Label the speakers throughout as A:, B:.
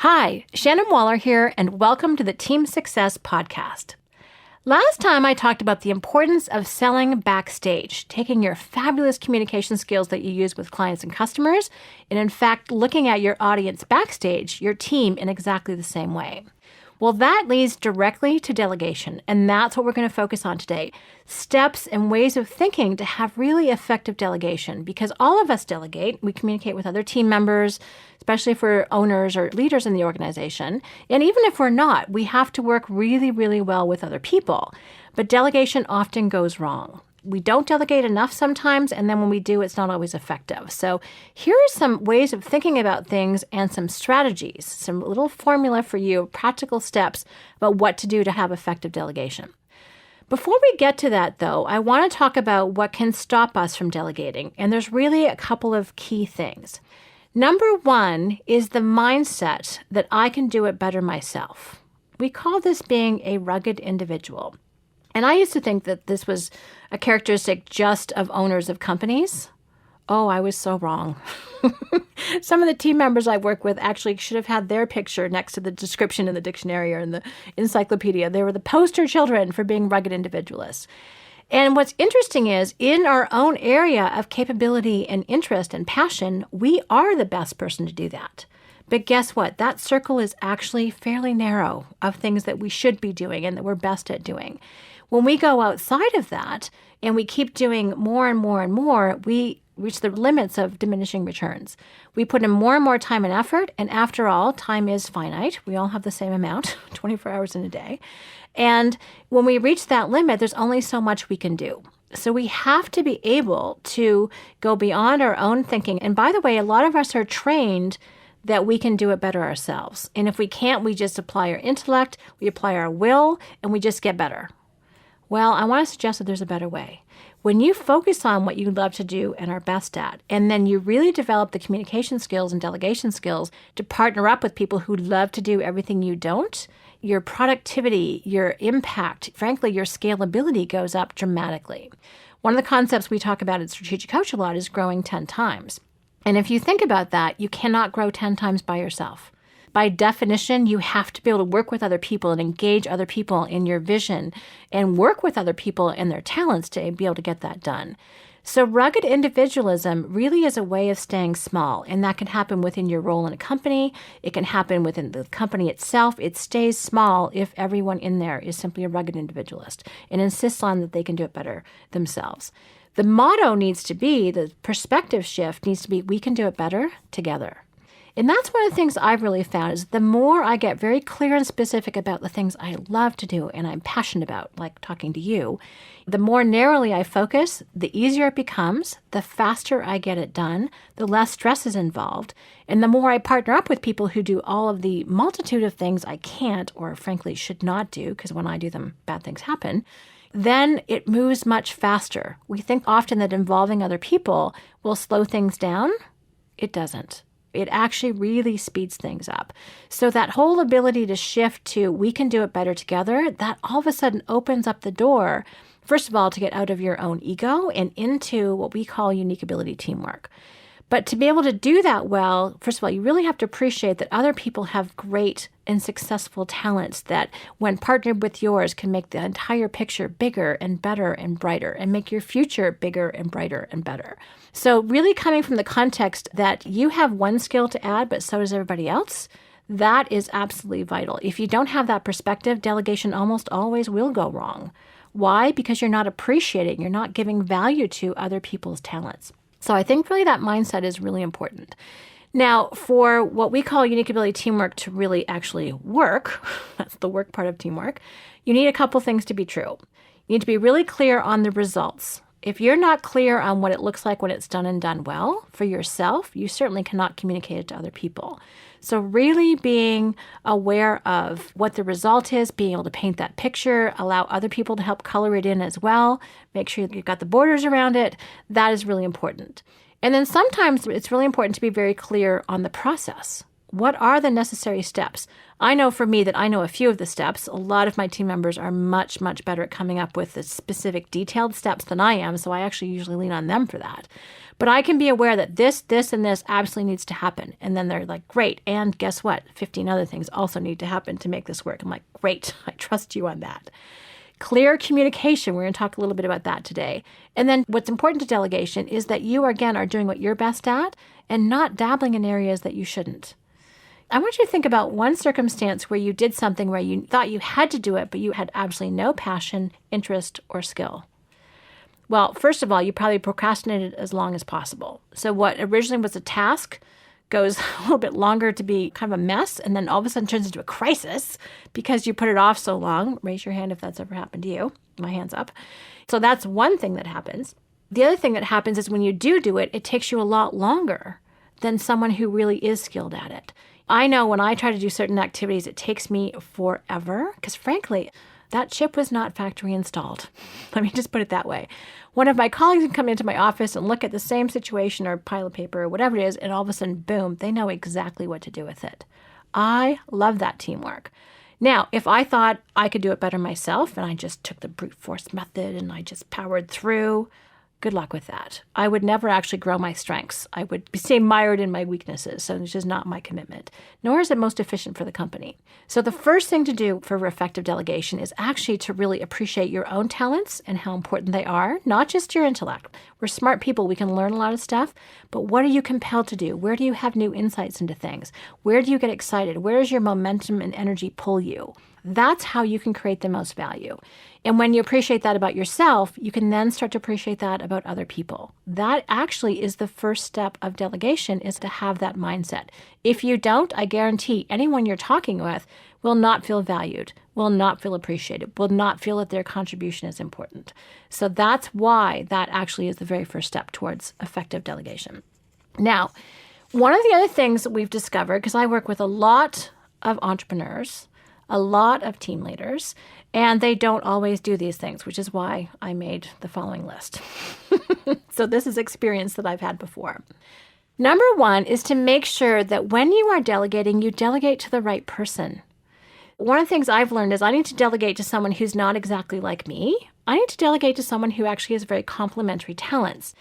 A: Hi, Shannon Waller here, and welcome to the Team Success Podcast. Last time I talked about the importance of selling backstage, taking your fabulous communication skills that you use with clients and customers, and in fact, looking at your audience backstage, your team, in exactly the same way. Well, that leads directly to delegation, and that's what we're going to focus on today. Steps and ways of thinking to have really effective delegation, because all of us delegate. We communicate with other team members, especially if we're owners or leaders in the organization. And even if we're not, we have to work really, really well with other people. But delegation often goes wrong. We don't delegate enough sometimes, and then when we do, it's not always effective. So here are some ways of thinking about things and some strategies, some little formula for you, practical steps about what to do to have effective delegation. Before we get to that, though, I want to talk about what can stop us from delegating, and there's really a couple of key things. Number one is the mindset that I can do it better myself. We call this being a rugged individual. And I used to think that this was a characteristic just of owners of companies. Oh, I was so wrong. Some of the team members I work with actually should have had their picture next to the description in the dictionary or in the encyclopedia. They were the poster children for being rugged individualists. And what's interesting is, in our own area of capability and interest and passion, we are the best person to do that. But guess what? That circle is actually fairly narrow of things that we should be doing and that we're best at doing. When we go outside of that and we keep doing more and more and more, we reach the limits of diminishing returns. We put in more and more time and effort, and after all, time is finite. We all have the same amount, 24 hours in a day. And when we reach that limit, there's only so much we can do. So we have to be able to go beyond our own thinking. And by the way, a lot of us are trained that we can do it better ourselves. And if we can't, we just apply our intellect, we apply our will, and we just get better. Well, I want to suggest that there's a better way. When you focus on what you love to do and are best at, and then you really develop the communication skills and delegation skills to partner up with people who love to do everything you don't, your productivity, your impact, frankly, your scalability goes up dramatically. One of the concepts we talk about at Strategic Coach a lot is growing 10 times. And if you think about that, you cannot grow 10 times by yourself. By definition, you have to be able to work with other people and engage other people in your vision and work with other people and their talents to be able to get that done. So rugged individualism really is a way of staying small, and that can happen within your role in a company. It can happen within the company itself. It stays small if everyone in there is simply a rugged individualist and insists on that they can do it better themselves. The motto needs to be, the perspective shift needs to be, we can do it better together. And that's one of the things I've really found is the more I get very clear and specific about the things I love to do and I'm passionate about, like talking to you, the more narrowly I focus, the easier it becomes, the faster I get it done, the less stress is involved, and the more I partner up with people who do all of the multitude of things I can't or frankly should not do, because when I do them, bad things happen, then it moves much faster. We think often that involving other people will slow things down. It doesn't. It actually really speeds things up. So that whole ability to shift to we can do it better together, that all of a sudden opens up the door, first of all, to get out of your own ego and into what we call unique ability teamwork. But to be able to do that well, first of all, you really have to appreciate that other people have great and successful talents that, when partnered with yours, can make the entire picture bigger and better and brighter and make your future bigger and brighter and better. So really coming from the context that you have one skill to add, but so does everybody else, that is absolutely vital. If you don't have that perspective, delegation almost always will go wrong. Why? Because you're not appreciating, you're not giving value to other people's talents. So I think really that mindset is really important. Now, for what we call unique ability teamwork to really actually work, that's the work part of teamwork, you need a couple things to be true. You need to be really clear on the results. If you're not clear on what it looks like when it's done and done well for yourself, you certainly cannot communicate it to other people. So really being aware of what the result is, being able to paint that picture, allow other people to help color it in as well, make sure you've got the borders around it, that is really important. And then sometimes it's really important to be very clear on the process. What are the necessary steps? I know for me that I know a few of the steps. A lot of my team members are much, much better at coming up with the specific detailed steps than I am, so I actually usually lean on them for that. But I can be aware that this, and this absolutely needs to happen. And then they're like, great, and guess what? 15 other things also need to happen to make this work. I'm like, great, I trust you on that. Clear communication, we're going to talk a little bit about that today. And then what's important to delegation is that you, again, are doing what you're best at and not dabbling in areas that you shouldn't. I want you to think about one circumstance where you did something where you thought you had to do it, but you had absolutely no passion, interest, or skill. Well, first of all, you probably procrastinated as long as possible. So what originally was a task goes a little bit longer to be kind of a mess, and then all of a sudden turns into a crisis because you put it off so long. Raise your hand if that's ever happened to you. My hand's up. So that's one thing that happens. The other thing that happens is when you do it, it takes you a lot longer than someone who really is skilled at it. I know when I try to do certain activities, it takes me forever because frankly, that chip was not factory installed. Let me just put it that way. One of my colleagues can come into my office and look at the same situation or pile of paper or whatever it is, and all of a sudden, boom, they know exactly what to do with it. I love that teamwork. Now, if I thought I could do it better myself and I just took the brute force method and I just powered through, good luck with that. I would never actually grow my strengths. I would stay mired in my weaknesses, so this is not my commitment, nor is it most efficient for the company. So the first thing to do for effective delegation is actually to really appreciate your own talents and how important they are, not just your intellect. We're smart people. We can learn a lot of stuff, but what are you compelled to do? Where do you have new insights into things? Where do you get excited? Where does your momentum and energy pull you? That's how you can create the most value. And when you appreciate that about yourself, you can then start to appreciate that about other people. That actually is the first step of delegation, is to have that mindset. If you don't, I guarantee anyone you're talking with will not feel valued, will not feel appreciated, will not feel that their contribution is important. So that's why that actually is the very first step towards effective delegation. Now, one of the other things that we've discovered, because I work with a lot of entrepreneurs, a lot of team leaders, and they don't always do these things, which is why I made the following list. So this is experience that I've had before. Number one is to make sure that when you are delegating, you delegate to the right person. One of the things I've learned is I need to delegate to someone who's not exactly like me. I need to delegate to someone who actually has very complementary talents.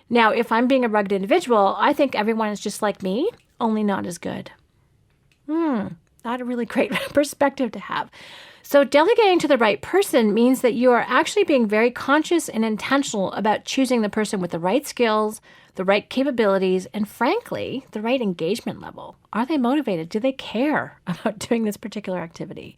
A: Now, if I'm being a rugged individual, I think everyone is just like me, only not as good. Not a really great perspective to have. So delegating to the right person means that you are actually being very conscious and intentional about choosing the person with the right skills, the right capabilities, and frankly, the right engagement level. Are they motivated? Do they care about doing this particular activity?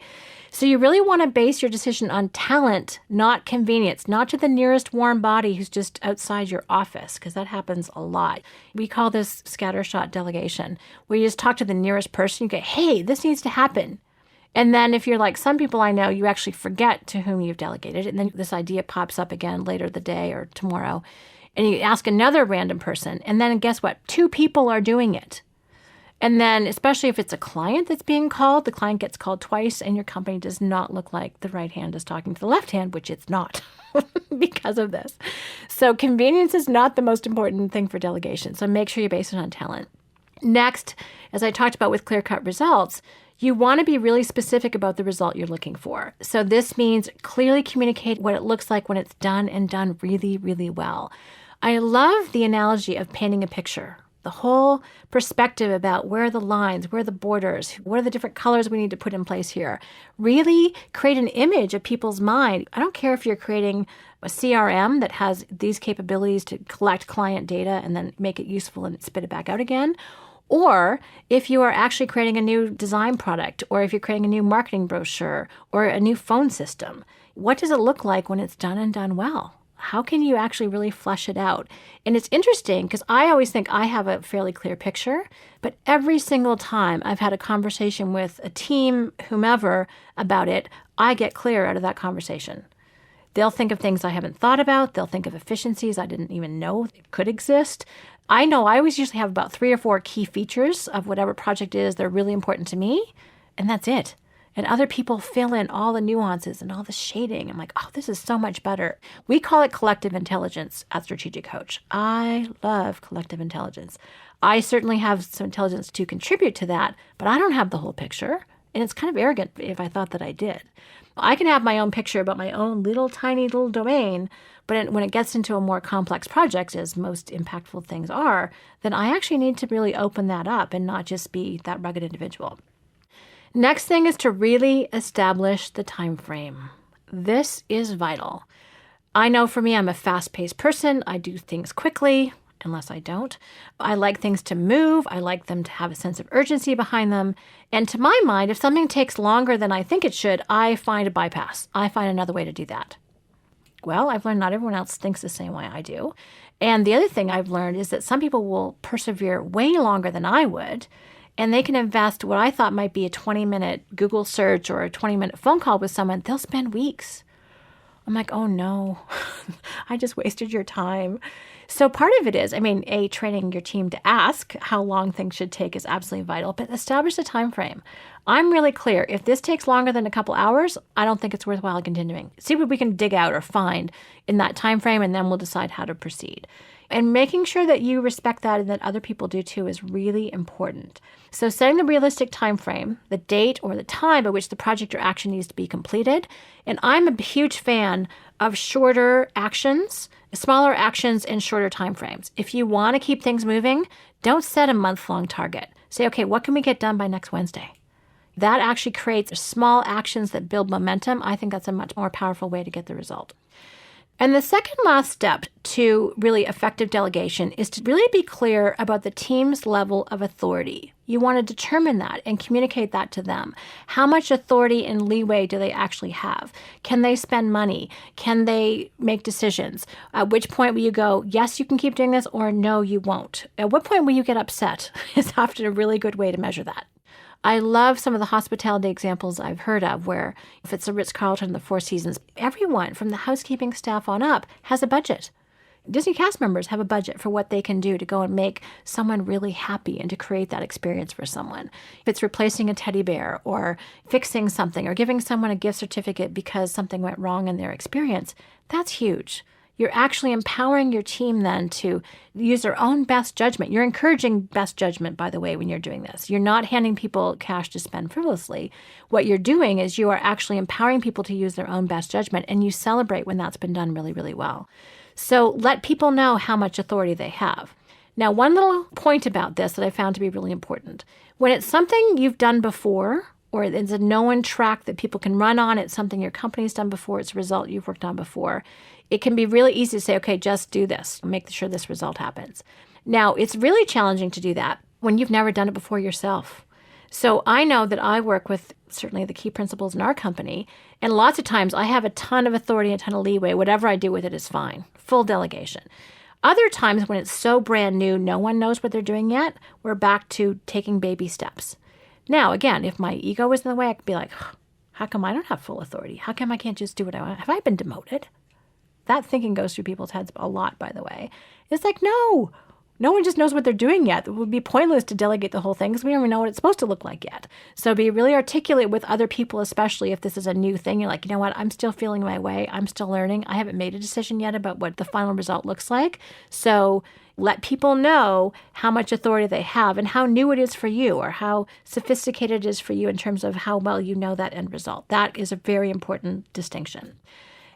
A: So you really want to base your decision on talent, not convenience, not to the nearest warm body who's just outside your office, because that happens a lot. We call this scattershot delegation, where you just talk to the nearest person. You go, hey, this needs to happen. And then if you're like some people I know, you actually forget to whom you've delegated. And then this idea pops up again later the day or tomorrow. And you ask another random person. And then guess what? 2 people are doing it. And then especially if it's a client that's being called, the client gets called twice and your company does not look like the right hand is talking to the left hand, which it's not because of this. So convenience is not the most important thing for delegation. So make sure you base it on talent. Next, as I talked about with clear-cut results, you want to be really specific about the result you're looking for. So this means clearly communicate what it looks like when it's done and done really, really well. I love the analogy of painting a picture. The whole perspective about where are the lines, where are the borders, what are the different colors we need to put in place here. Really create an image of people's mind. I don't care if you're creating a CRM that has these capabilities to collect client data and then make it useful and spit it back out again, or if you are actually creating a new design product, or if you're creating a new marketing brochure or a new phone system. What does it look like when it's done and done well? How can you actually really flesh it out? And it's interesting because I always think I have a fairly clear picture, but every single time I've had a conversation with a team, whomever, about it, I get clear out of that conversation. They'll think of things I haven't thought about. They'll think of efficiencies I didn't even know could exist. I know I always usually have about 3 or 4 key features of whatever project it is that are really important to me, and that's it. and other people fill in all the nuances and all the shading. I'm like, oh, this is so much better. We call it collective intelligence at Strategic Coach. I love collective intelligence. I certainly have some intelligence to contribute to that, but I don't have the whole picture. And it's kind of arrogant if I thought that I did. I can have my own picture about my own little tiny little domain, but when it gets into a more complex project, as most impactful things are, then I actually need to really open that up and not just be that rugged individual. Next thing is to really establish the time frame. This is vital. I know for me, I'm a fast-paced person. I do things quickly, unless I don't. I like things to move. I like them to have a sense of urgency behind them. And to my mind, if something takes longer than I think it should, I find a bypass. I find another way to do that. Well, I've learned not everyone else thinks the same way I do. And the other thing I've learned is that some people will persevere way longer than I would, and they can invest what I thought might be a 20-minute Google search or a 20-minute phone call with someone. They'll spend weeks. I'm like, oh no, I just wasted your time. So part of it is, training your team to ask how long things should take is absolutely vital, but establish a time frame. I'm really clear. If this takes longer than a couple hours, I don't think it's worthwhile continuing. See what we can dig out or find in that time frame, and then we'll decide how to proceed. And making sure that you respect that and that other people do too is really important. So setting the realistic time frame, the date or the time by which the project or action needs to be completed. And I'm a huge fan of shorter actions, smaller actions and shorter time frames. If you want to keep things moving, don't set a month-long target. Say, okay, what can we get done by next Wednesday? That actually creates small actions that build momentum. I think that's a much more powerful way to get the result. And the second last step to really effective delegation is to really be clear about the team's level of authority. You want to determine that and communicate that to them. How much authority and leeway do they actually have? Can they spend money? Can they make decisions? At which point will you go, yes, you can keep doing this, or no, you won't? At what point will you get upset? Is often a really good way to measure that. I love some of the hospitality examples I've heard of where if it's a Ritz-Carlton, the Four Seasons, everyone from the housekeeping staff on up has a budget. Disney cast members have a budget for what they can do to go and make someone really happy and to create that experience for someone. If it's replacing a teddy bear or fixing something or giving someone a gift certificate because something went wrong in their experience, that's huge. You're actually empowering your team then to use their own best judgment. You're encouraging best judgment, by the way, when you're doing this. You're not handing people cash to spend frivolously. What you're doing is you are actually empowering people to use their own best judgment, and you celebrate when that's been done really, really well. So let people know how much authority they have. Now, one little point about this that I found to be really important. When it's something you've done before, or it's a known track that people can run on, it's something your company's done before, it's a result you've worked on before, it can be really easy to say, okay, just do this, make sure this result happens. Now, it's really challenging to do that when you've never done it before yourself. So I know that I work with certainly the key principals in our company, and lots of times I have a ton of authority, a ton of leeway. Whatever I do with it is fine, full delegation. Other times when it's so brand new, no one knows what they're doing yet, we're back to taking baby steps. Now, again, if my ego was in the way, I could be like, how come I don't have full authority? How come I can't just do what I want? Have I been demoted? That thinking goes through people's heads a lot, by the way. It's like, no one just knows what they're doing yet. It would be pointless to delegate the whole thing because we don't even know what it's supposed to look like yet. So be really articulate with other people, especially if this is a new thing. You're like, you know what? I'm still feeling my way. I'm still learning. I haven't made a decision yet about what the final result looks like. So let people know how much authority they have and how new it is for you or how sophisticated it is for you in terms of how well you know that end result. That is a very important distinction.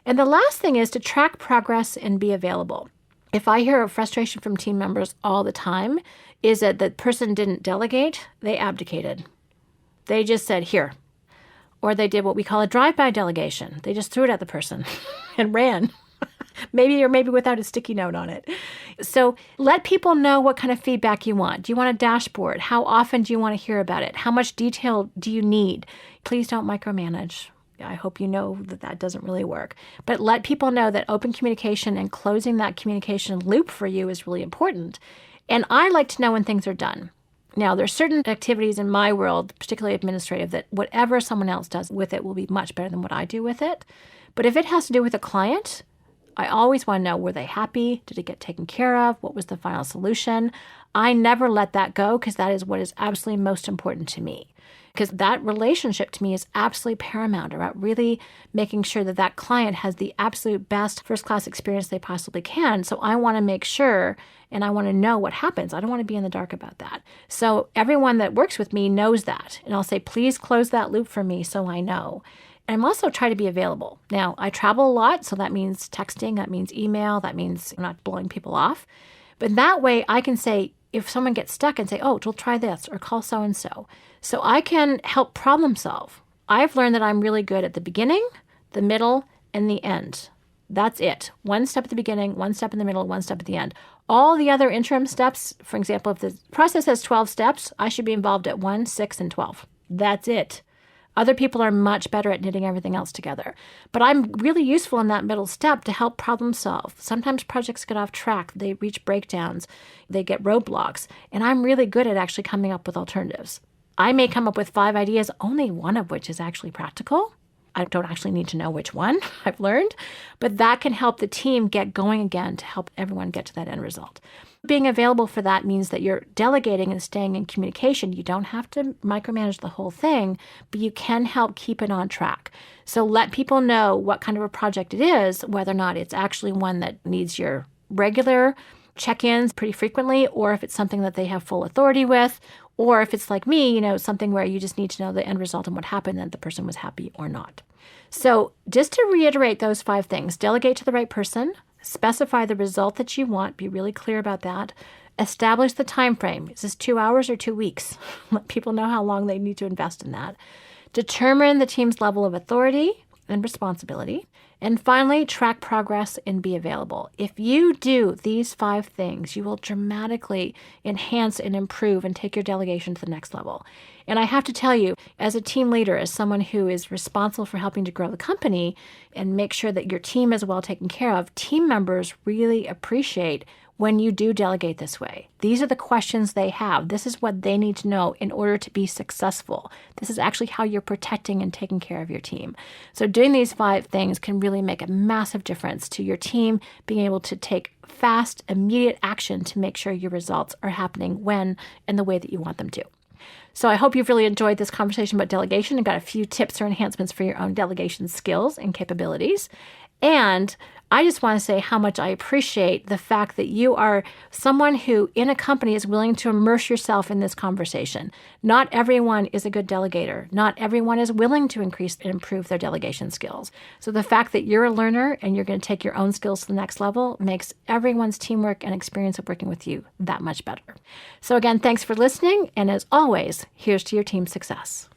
A: And the last thing is to track progress and be available. If I hear a frustration from team members all the time, is that the person didn't delegate, they abdicated. They just said, here. Or they did what we call a drive-by delegation. They just threw it at the person and ran. maybe without a sticky note on it. So let people know what kind of feedback you want. Do you want a dashboard? How often do you want to hear about it? How much detail do you need? Please don't micromanage. I hope you know that doesn't really work. But let people know that open communication and closing that communication loop for you is really important. And I like to know when things are done. Now, there's certain activities in my world, particularly administrative, that whatever someone else does with it will be much better than what I do with it. But if it has to do with a client, I always want to know, were they happy? Did it get taken care of? What was the final solution? I never let that go because that is what is absolutely most important to me. Because that relationship to me is absolutely paramount about really making sure that that client has the absolute best first-class experience they possibly can. So I want to make sure and I want to know what happens. I don't want to be in the dark about that. So everyone that works with me knows that. And I'll say, please close that loop for me so I know. I'm also trying to be available. Now, I travel a lot, so that means texting, that means email, that means I'm not blowing people off. But that way I can say, if someone gets stuck and say, oh, we'll try this or call so-and-so. So I can help problem solve. I've learned that I'm really good at the beginning, the middle, and the end. That's it. One step at the beginning, one step in the middle, one step at the end. All the other interim steps, for example, if the process has 12 steps, I should be involved at 1, 6, and 12. That's it. Other people are much better at knitting everything else together. But I'm really useful in that middle step to help problem solve. Sometimes projects get off track. They reach breakdowns. They get roadblocks. And I'm really good at actually coming up with alternatives. I may come up with 5 ideas, only one of which is actually practical. I don't actually need to know which one, I've learned. But that can help the team get going again to help everyone get to that end result. Being available for that means that you're delegating and staying in communication. You don't have to micromanage the whole thing, but you can help keep it on track. So let people know what kind of a project it is, whether or not it's actually one that needs your regular check-ins pretty frequently, or if it's something that they have full authority with, or if it's like me, something where you just need to know the end result and what happened, that the person was happy or not. So just to reiterate those 5 things, delegate to the right person, specify the result that you want, be really clear about that, establish the time frame. Is this 2 hours or 2 weeks? Let people know how long they need to invest in that. Determine the team's level of authority and responsibility. And finally, track progress and be available. If you do these 5 things, you will dramatically enhance and improve and take your delegation to the next level. And I have to tell you, as a team leader, as someone who is responsible for helping to grow the company and make sure that your team is well taken care of, team members really appreciate when you do delegate this way. These are the questions they have. This is what they need to know in order to be successful. This is actually how you're protecting and taking care of your team. So doing these 5 things can really make a massive difference to your team being able to take fast, immediate action to make sure your results are happening when and the way that you want them to. So I hope you've really enjoyed this conversation about delegation and got a few tips or enhancements for your own delegation skills and capabilities. And I just want to say how much I appreciate the fact that you are someone who in a company is willing to immerse yourself in this conversation. Not everyone is a good delegator. Not everyone is willing to increase and improve their delegation skills. So the fact that you're a learner and you're going to take your own skills to the next level makes everyone's teamwork and experience of working with you that much better. So again, thanks for listening. And as always, here's to your team's success.